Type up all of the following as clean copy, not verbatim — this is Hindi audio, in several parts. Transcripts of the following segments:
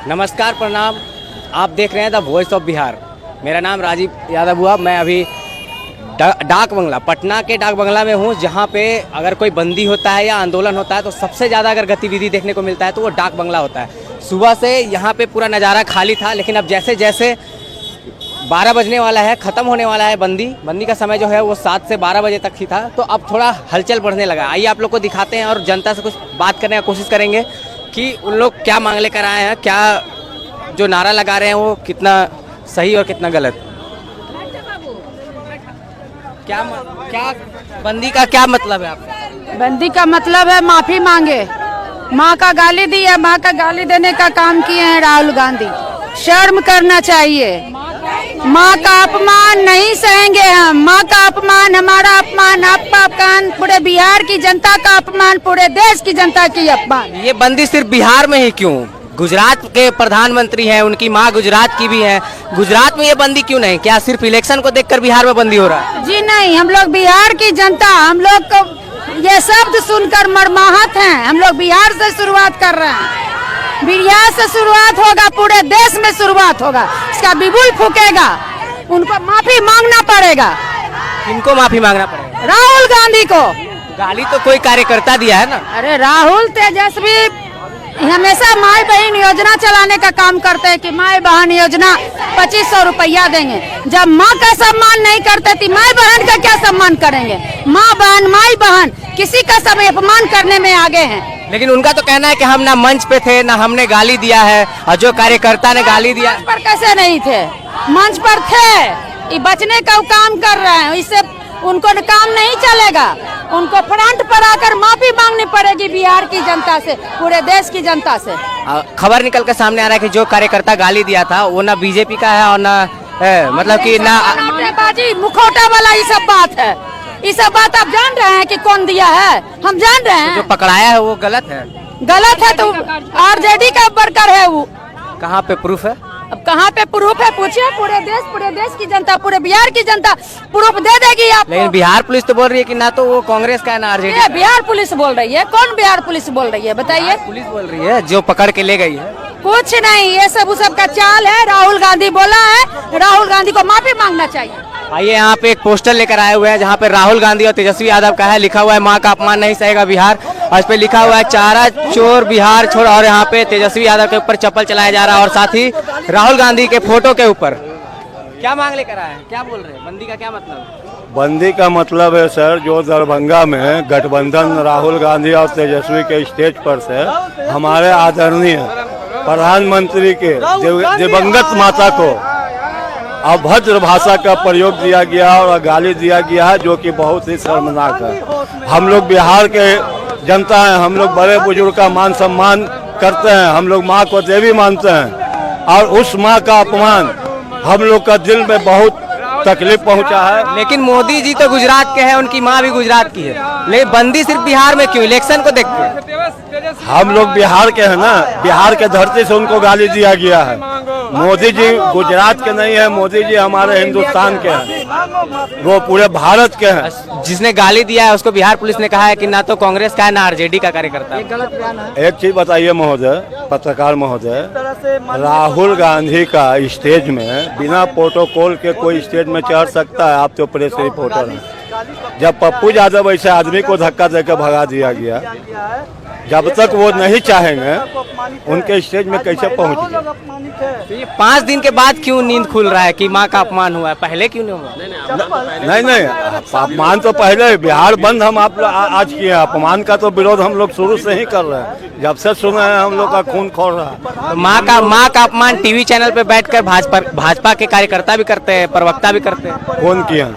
नमस्कार, प्रणाम। आप देख रहे हैं द वॉइस ऑफ बिहार। मेरा नाम राजीव यादव हुआ। मैं अभी डाक बंगला, पटना के डाक बंगला में हूँ, जहाँ पे अगर कोई बंदी होता है या आंदोलन होता है तो सबसे ज़्यादा अगर गतिविधि देखने को मिलता है तो वो डाक बंगला होता है। सुबह से यहाँ पे पूरा नज़ारा खाली था, लेकिन अब जैसे जैसे 12 बजने वाला है, ख़त्म होने वाला है बंदी का समय जो है वो 7 से 12 बजे तक ही था, तो अब थोड़ा हलचल बढ़ने लगा। आइए आप लोग को दिखाते हैं और जनता से कुछ बात करने की कोशिश करेंगे कि उन लोग क्या मांग लेकर आए हैं, क्या जो नारा लगा रहे हैं वो कितना सही और कितना गलत। क्या बंदी का क्या मतलब है आपका? बंदी का मतलब है माफी मांगे। माँ का गाली दी है, माँ का गाली देने का काम किए हैं राहुल गांधी। शर्म करना चाहिए। माँ का अपमान नहीं सहेंगे हम। माँ का अपमान, हमारा अपमान, आपका अपमान, पूरे बिहार की जनता का अपमान, पूरे देश की जनता की अपमान। ये बंदी सिर्फ बिहार में ही क्यों? गुजरात के प्रधानमंत्री हैं, उनकी माँ गुजरात की भी है। गुजरात में ये बंदी क्यों नहीं? क्या सिर्फ इलेक्शन को देखकर बिहार में बंदी हो रहा है? जी नहीं, हम लोग बिहार की जनता, हम लोग को ये शब्द सुनकर मर्माहत हैं। हम लोग बिहार से शुरुआत कर रहे हैं। बिहार से शुरुआत होगा, पूरे देश में शुरुआत होगा। इसका बिगुल फूकेगा, उनको माफी मांगना पड़ेगा। किनको माफी मांगना पड़ेगा? राहुल गांधी को। गाली तो कोई कार्यकर्ता दिया है ना। अरे राहुल तेजस्वी हमेशा माई बहन योजना चलाने का काम करते हैं कि माई बहन योजना 2500 रुपया देंगे। जब माँ का सम्मान नहीं करते तो माई बहन का क्या सम्मान करेंगे? माँ बहन, माई बहन किसी का सब अपमान करने में आगे हैं। लेकिन उनका तो कहना है कि हम ना मंच पे थे, ना हमने गाली दिया है, और जो कार्यकर्ता ने गाली दिया। मंच पर कैसे नहीं थे? मंच पर थे। ये बचने का काम कर रहे हैं, इससे उनको काम नहीं चलेगा। उनको फ्रंट पर आकर माफी मांगनी पड़ेगी बिहार की जनता से, पूरे देश की जनता से। खबर निकल कर सामने आ रहा है कि जो कार्यकर्ता गाली दिया था वो ना बीजेपी का है और ना मतलब कि ना बाजी मुखौटा वाला। ये सब बात है, ये सब बात आप जान रहे हैं कि कौन दिया है? हम जान रहे हैं। जो पकड़ाया है वो गलत है। गलत है तो आरजेडी का वर्कर है वो। कहाँ पे प्रूफ है? अब कहाँ पे प्रूफ है? पूछिए पूरे देश की जनता, पूरे बिहार की जनता प्रूफ दे देगी आपको। लेकिन बिहार पुलिस तो बोल रही है कि ना तो वो कांग्रेस का है ना आरजेडी। बिहार पुलिस बोल रही है। कौन बिहार पुलिस बोल रही है बताइए? पुलिस बोल रही है जो पकड़ के ले गई है। कुछ नहीं, ये सब उस सब का चाल है। राहुल गांधी बोला है, राहुल गांधी को माफी मांगना चाहिए। आइए, यहाँ पे एक पोस्टर लेकर आए हुए हैं जहाँ पे राहुल गांधी और तेजस्वी यादव का है, लिखा हुआ है माँ का अपमान नहीं सहेगा बिहार, और इस पे लिखा हुआ है चारा चोर बिहार छोड़, और यहाँ पे तेजस्वी यादव के ऊपर चप्पल चलाया जा रहा है और साथ ही राहुल गांधी के फोटो के ऊपर। क्या मांग लेकर आए हैं? क्या बोल रहे हैं? बंदी का क्या मतलब? बंदी का मतलब है सर, जो दरभंगा में गठबंधन राहुल गांधी और तेजस्वी के स्टेज पर से हमारे आदरणीय प्रधानमंत्री के दिवंगत माता को अभद्र भाषा का प्रयोग दिया गया और गाली दिया गया है, जो कि बहुत ही शर्मनाक है। हम लोग बिहार के जनता हैं, हम लोग बड़े बुजुर्ग का मान सम्मान करते हैं, हम लोग माँ को देवी मानते हैं, और उस माँ का अपमान हम लोग का दिल में बहुत तकलीफ पहुंचा है। लेकिन मोदी जी तो गुजरात के हैं, उनकी माँ भी गुजरात की है, लेकिन बंदी सिर्फ बिहार में क्यों? इलेक्शन को देखते हम लोग बिहार के हैं ना, बिहार के धरती से उनको गाली दिया गया है। मोदी जी गुजरात के नहीं है, मोदी जी हमारे हिंदुस्तान के हैं, वो पूरे भारत के हैं। जिसने गाली दिया है उसको बिहार पुलिस ने कहा है कि ना तो कांग्रेस का है ना आरजेडी का कार्यकर्ता। एक चीज बताइए महोदय, पत्रकार महोदय, राहुल गांधी का स्टेज में बिना प्रोटोकॉल के कोई स्टेज में चढ़ सकता है? आप तो प्रेस रिपोर्टर हैं। जब पप्पू यादव ऐसे आदमी को धक्का देकर भगा दिया गया, जब तक वो नहीं चाहेंगे उनके स्टेज में कैसे पहुंच गए? तो ये 5 दिन के बाद क्यों नींद खुल रहा है कि माँ का अपमान हुआ है? पहले क्यों नहीं हुआ? नहीं, अपमान तो पहले बिहार बंद हम आप आज किए हैं। अपमान का तो विरोध हम लोग शुरू से ही कर रहे हैं, जब से सुना है हम लोग का खून खौल रहा है। तो माँ का अपमान टीवी चैनल पे बैठकर भाजपा के कार्यकर्ता भी करते हैं, प्रवक्ता भी करते हैं। कौन किया?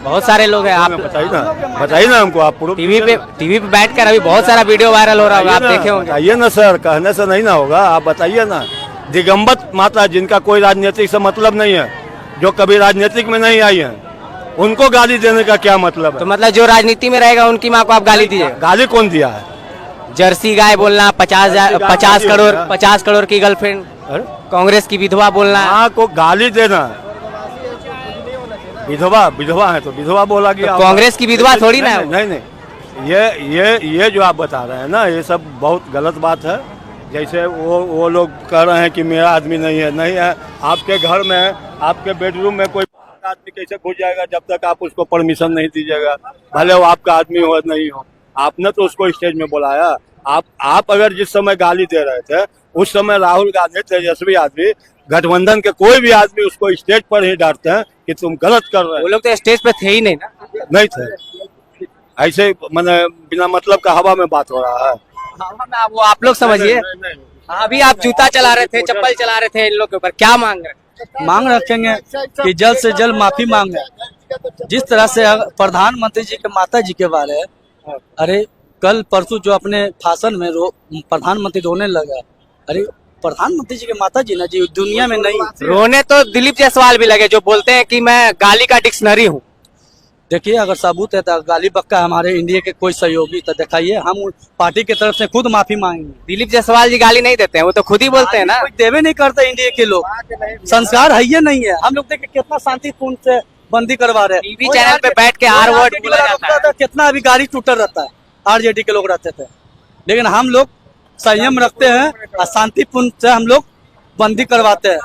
बहुत सारे लोग हैं। आप बताइए ना हमको। आप टीवी पे बैठकर अभी बहुत सारा वीडियो वायरल हो रहा है, आप देखे होंगे। बताइए ना सर, कहने से नहीं ना होगा, आप बताइए ना। दिगंबत माता, जिनका कोई राजनीतिक से मतलब नहीं है, जो कभी राजनीतिक में नहीं आई है, उनको गाली देने का क्या मतलब है? तो मतलब जो राजनीति में रहेगा उनकी माँ को आप गाली दीजिए? गाली कौन दिया है? जर्सी गाय बोलना, 50 करोड़ की गर्लफ्रेंड, कांग्रेस की विधवा बोलना, माँ को गाली देना। विधवा है तो विधवा बोला गया। तो कांग्रेस की विधवा थोड़ी ना है। नहीं, ये जो आप बता रहे हैं ना, ये सब बहुत गलत बात है। जैसे वो लोग कह रहे हैं कि मेरा आदमी नहीं है। आपके घर में, आपके बेडरूम में कोई आदमी कैसे घुस जाएगा जब तक आप उसको परमिशन नहीं दीजिएगा, भले वो आपका आदमी हो नहीं हो। आपने तो उसको स्टेज में बुलाया। आप अगर जिस समय गाली दे रहे थे उस समय राहुल गांधी तेजस्वी आदमी, गठबंधन के कोई भी आदमी उसको स्टेज पर ही डांटते हैं कि तुम गलत कर रहे हो। वो लोग तो स्टेज पे थे ही नहीं ना। नहीं थे, ऐसे मैंने बिना मतलब का हवा में बात हो रहा है। वो आप लोग समझिए। अभी आप जूता चला रहे थे, चप्पल चला रहे थे इन लोग के ऊपर, क्या मांग रहे थे? मांग रखेंगे कि जल्द से जल्द माफी मांगे। जिस तरह से प्रधानमंत्री जी के माता जी के बारे, अरे कल परसों जो अपने भाषण में प्रधानमंत्री रोने लगा। अरे प्रधानमंत्री जी के माता जी ना जी दुनिया में नहीं। रोने तो दिलीप जायसवाल भी लगे, जो बोलते हैं कि मैं गाली का डिक्शनरी हूँ। देखिए, अगर सबूत है तो गाली बक्का हमारे इंडिया के कोई सहयोगी तो दिखाइए, हम पार्टी की तरफ से खुद माफी मांगेंगे। दिलीप जायसवाल जी गाली नहीं देते हैं, वो तो खुद ही बोलते हैं ना। कोई देवे नहीं करते इंडिया के लोग, संस्कार है ये नहीं है। हम लोग देखिए कितना शांतिपूर्ण से बंदी करवा रहे हैं। टीवी चैनल पे बैठ के आर वर्ड बोला जाता है। कितना अभी गाड़ी टूटर रहता है, आरजेडी के लोग रहते थे, लेकिन हम लोग संयम रखते हैं और शांतिपूर्ण से हम लोग बंदी करवाते हैं।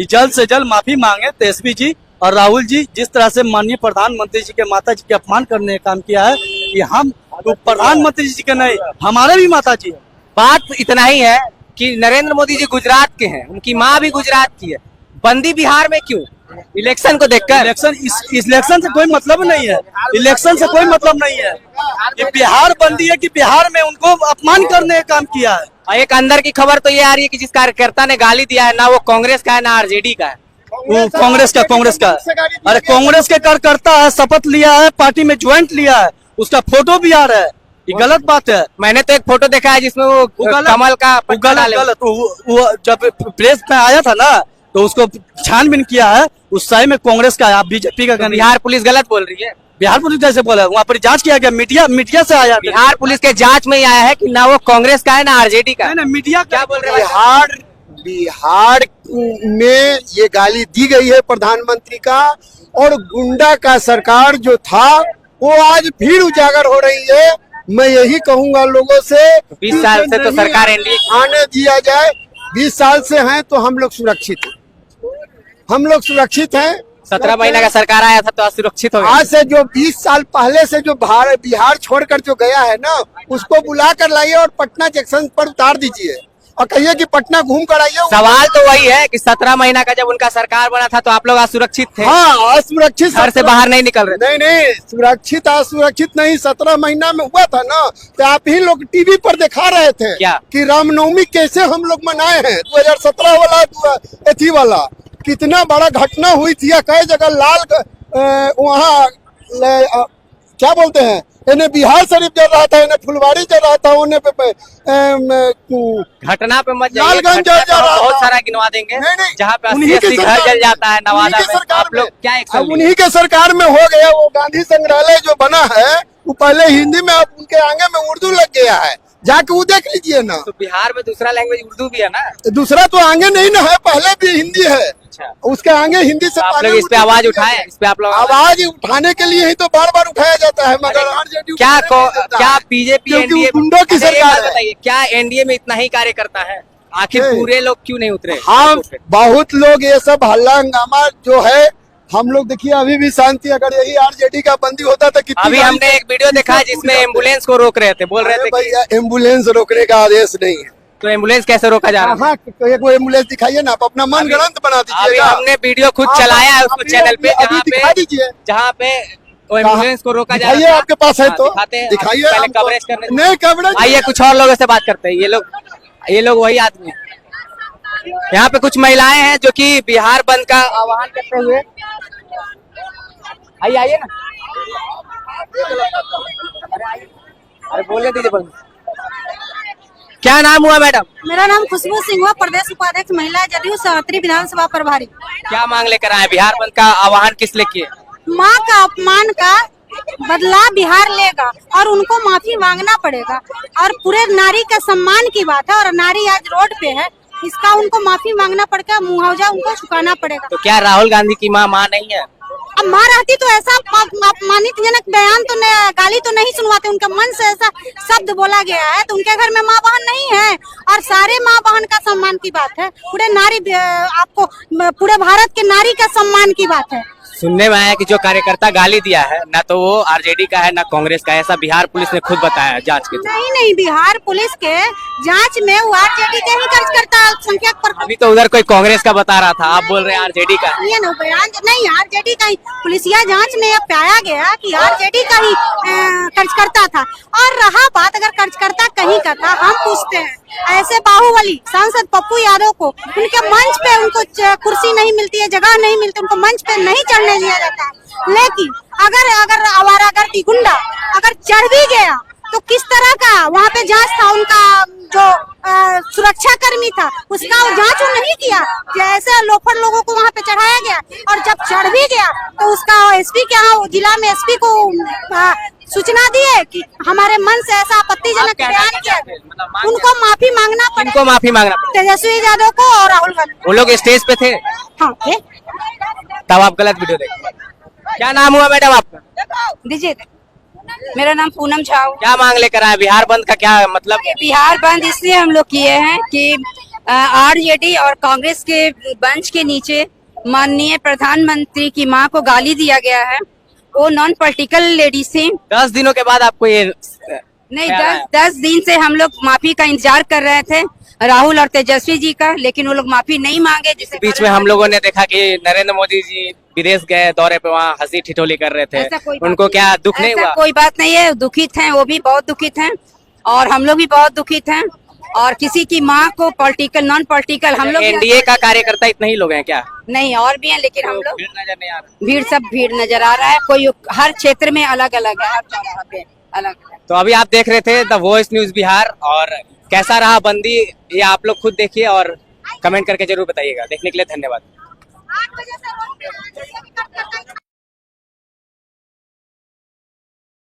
जल्द से जल्द माफी मांगे तेजस्वी जी और राहुल जी। जिस तरह से माननीय प्रधानमंत्री जी के माता जी के अपमान करने का काम किया है, कि हम तो प्रधानमंत्री जी के नहीं, हमारे भी माता जी है। बात इतना ही है कि नरेंद्र मोदी जी गुजरात के हैं, उनकी माँ भी गुजरात की है। बंदी बिहार में क्यों? इलेक्शन को देखकर। इलेक्शन से कोई मतलब नहीं है, इलेक्शन से कोई मतलब नहीं है। ये बिहार बंदी है कि बिहार में उनको अपमान करने का काम किया है। और एक अंदर की खबर तो ये आ रही है कि जिस कार्यकर्ता ने गाली दिया है ना वो कांग्रेस का है ना आरजेडी का है। वो कांग्रेस का अरे कांग्रेस के कार्यकर्ता है, शपथ लिया है, पार्टी में ज्वाइंट लिया है, उसका फोटो भी आ रहा है। ये गलत बात है। मैंने तो एक फोटो देखा है जिसमें वो कमल का गलत। वो जब प्रेस में आया था ना तो उसको छानबीन किया है, उस समय में कांग्रेस का, आप बीजेपी का। बिहार पुलिस गलत बोल रही है। बिहार पुलिस जैसे बोला, वहाँ पर जांच किया गया, मीडिया से आया। बिहार पुलिस के जांच में ही आया है कि ना वो कांग्रेस का है ना आरजेडी का। मीडिया क्या बोल रहे हैं? बिहार में ये गाली दी गई है प्रधानमंत्री का, और गुंडा का सरकार जो था वो आज फिर उजागर हो रही है। मैं यही कहूंगा लोगों से, 20 साल से तो सरकार एनडीए आने दिया जाए। 20 साल से हैं तो हम लोग सुरक्षित हैं, हम लोग सुरक्षित हैं। 17 महीना का सरकार आया था तो असुरक्षित हो गया। आज से जो 20 साल पहले से जो बिहार छोड़कर जो गया है ना, उसको बुला कर लाइए और पटना जंक्शन पर उतार दीजिए और कहिए कि पटना घूम कर आइए। सवाल तो वही है कि 17 महीना का जब उनका सरकार बना था तो आप लोग असुरक्षित थे। हाँ, असुरक्षित, घर से बाहर नहीं निकल रहे। नहीं, सुरक्षित असुरक्षित नहीं। 17 महीना में हुआ था ना, तो आप ही लोग टीवी पर दिखा रहे थे क्या कि रामनवमी कैसे हम लोग मनाए हैं। 2017 वाला एथी वाला कितना बड़ा घटना हुई थी। कई जगह लाल वहाँ क्या बोलते हैं, इन्हें बिहार शरीफ जल रहा था, इन्हें फुलवारी जल रहा था, उन्हें घटना पे मत जाइए, लालगंज जल जा रहा बहुत था। सारा गिनवा देंगे जहाँ पे उन्हीं की 80 घर सरकार जल जाता है नवादा उन्हीं की में। सरकार आप लोग क्या एक्शन लिए? उन्हीं के सरकार में हो गया। वो गांधी संग्रहालय जो बना है वो पहले हिंदी में, अब उनके आगे में उर्दू लग गया है, जाके वो देख लीजिए ना। तो बिहार में दूसरा लैंग्वेज उर्दू भी है ना। दूसरा तो आगे नहीं ना है, पहले भी हिंदी है, उसके आगे हिंदी से आप लोग इस पे आवाज उठाए, इस पे आप लोग आवाज उठाने के लिए ही तो बार बार उठाया जाता है, मगर आरजेडी क्या बीजेपी एनडीए गुंडों की सरकार है। बताइए, क्या एनडीए में इतना ही कार्य करता है? आखिर पूरे लोग क्यों नहीं उतरे? हाँ, बहुत लोग ये सब हल्ला हंगामा जो है, हम लोग देखिए अभी भी शांति। अगर यही आरजेडी का बंदी होता तो कितनी। अभी हमने एक वीडियो देखा है जिसमें एम्बुलेंस को रोक रहे थे, बोल रहे थे भैया एम्बुलेंस रोकने का आदेश नहीं है। तो एम्बुलेंस कैसे रोका जा रहा है? हाँ, एक एम्बुलेंस दिखाइए ना, आप अपना मन गणंत बना अभी दीजिएगा। हमने वीडियो खुद चलाया है उसको चैनल पे, दिखा दीजिए जहाँ पे वो एम्बुलेंस को रोका जा रहा दिखाइए, है। आपके पास है तो दिखाते हैं, दिखाइए। पहले कवरेज करने नहीं, कवरेज आइए कुछ और लोगों से बात करते हैं। ये लोग वही आदमी हैं। यहाँ पे कुछ महिलाएं हैं जो कि बिहार बंद का आह्वान करते हुए, आइए ना, अरे बोलने दीजिए, बोल। क्या नाम हुआ मैडम? मेरा नाम खुशबू सिंह हुआ, प्रदेश उपाध्यक्ष महिला जदयू सभात्री विधानसभा प्रभारी। क्या मांग लेकर आए? बिहार बंद का आह्वान किस लिए किए? माँ का अपमान का बदला बिहार लेगा और उनको माफी मांगना पड़ेगा, और पूरे नारी का सम्मान की बात है, और नारी आज रोड पे है, इसका उनको माफी मांगना पड़ेगा, मुआवजा उनको चुकाना पड़ेगा। तो क्या राहुल गांधी की माँ नहीं है? अब माँ रहती तो ऐसा अपमानितजनक बयान तो गाली तो नहीं सुनवाते, उनके मन से ऐसा शब्द बोला गया है। तो उनके घर में माँ बहन नहीं है, और सारे माँ बहन का सम्मान की बात है, पूरे नारी आपको पूरे भारत के नारी का सम्मान की बात है। सुनने में आया कि जो कार्यकर्ता गाली दिया है ना तो वो आरजेडी का है ना कांग्रेस का है, ऐसा बिहार पुलिस ने खुद बताया जांच के। नहीं, बिहार पुलिस के जांच में वो आरजेडी के ही कार्यकर्ता अल्पसंख्यक पर। अभी तो उधर कोई कांग्रेस का बता रहा था, आप बोल रहे हैं आरजेडी का। ये ना बयान नहीं, आरजेडी का ही पुलिसिया जांच में अब पाया गया कि आरजेडी का ही कार्यकर्ता था। और रहा बात अगर कार्यकर्ता कहीं का था, हम पूछते हैं ऐसे बाहुबली सांसद पप्पू यादव को उनके मंच पे उनको कुर्सी नहीं मिलती है, जगह नहीं मिलती, उनको मंच पे नहीं चढ़ने दिया जाता है। लेकिन अगर आवारागर्दी गुंडा अगर चढ़ भी गया तो किस तरह का वहाँ पे जांच था, उनका जो सुरक्षा कर्मी था उसका जांच नहीं किया, जैसे लोफर लोगों को वहाँ पे चढ़ाया गया। और जब चढ़ भी गया तो उसका एसपी के यहाँ जिला में एसपी को सूचना दिए कि हमारे मन से ऐसा आपत्तिजनक बयान किया, उनको माफी मांगना पड़े। उनको माफी मांगना पड़े। तेजस्वी यादव को और राहुल गांधी। वो लोग स्टेज पे थे, हाँ थे। तब आप गलत वीडियो देखे। क्या नाम हुआ मैडम आपका? विजय, मेरा नाम पूनम झा। क्या मांग लेकर आए? बिहार बंद का क्या मतलब? बिहार बंद इसलिए हम लोग किए हैं कि आरजेडी और कांग्रेस के बेंच के नीचे माननीय प्रधानमंत्री की मां को गाली दिया गया है। वो नॉन पॉलिटिकल लेडीज थी। 10 दिनों के बाद आपको ये नहीं, 10 दिन से हम लोग माफी का इंतजार कर रहे थे राहुल और तेजस्वी जी का, लेकिन वो लोग माफी नहीं मांगे। जिससे बीच में हम लोगों ने देखा कि नरेंद्र मोदी जी विदेश गए दौरे पे, वहाँ हंसी ठिठोली कर रहे थे, उनको क्या दुख नहीं हुआ? कोई बात नहीं है, दुखित हैं, वो भी बहुत दुखित हैं और हम लोग भी बहुत दुखित हैं। और किसी की माँ को पॉलिटिकल नॉन पॉलिटिकल हम लोग एनडीए का कार्यकर्ता इतने ही लोग हैं क्या? नहीं, और भी हैं, लेकिन हम लोग भीड़ नजर नहीं आ रहा। भीड़ नजर आ रहा है। कोई हर क्षेत्र में अलग अलग है, हर जगह पे अलग। तो अभी आप देख रहे थे द वॉइस न्यूज बिहार, और कैसा रहा बंदी ये आप लोग खुद देखिए और कमेंट करके जरूर बताइएगा। देखने के लिए धन्यवाद।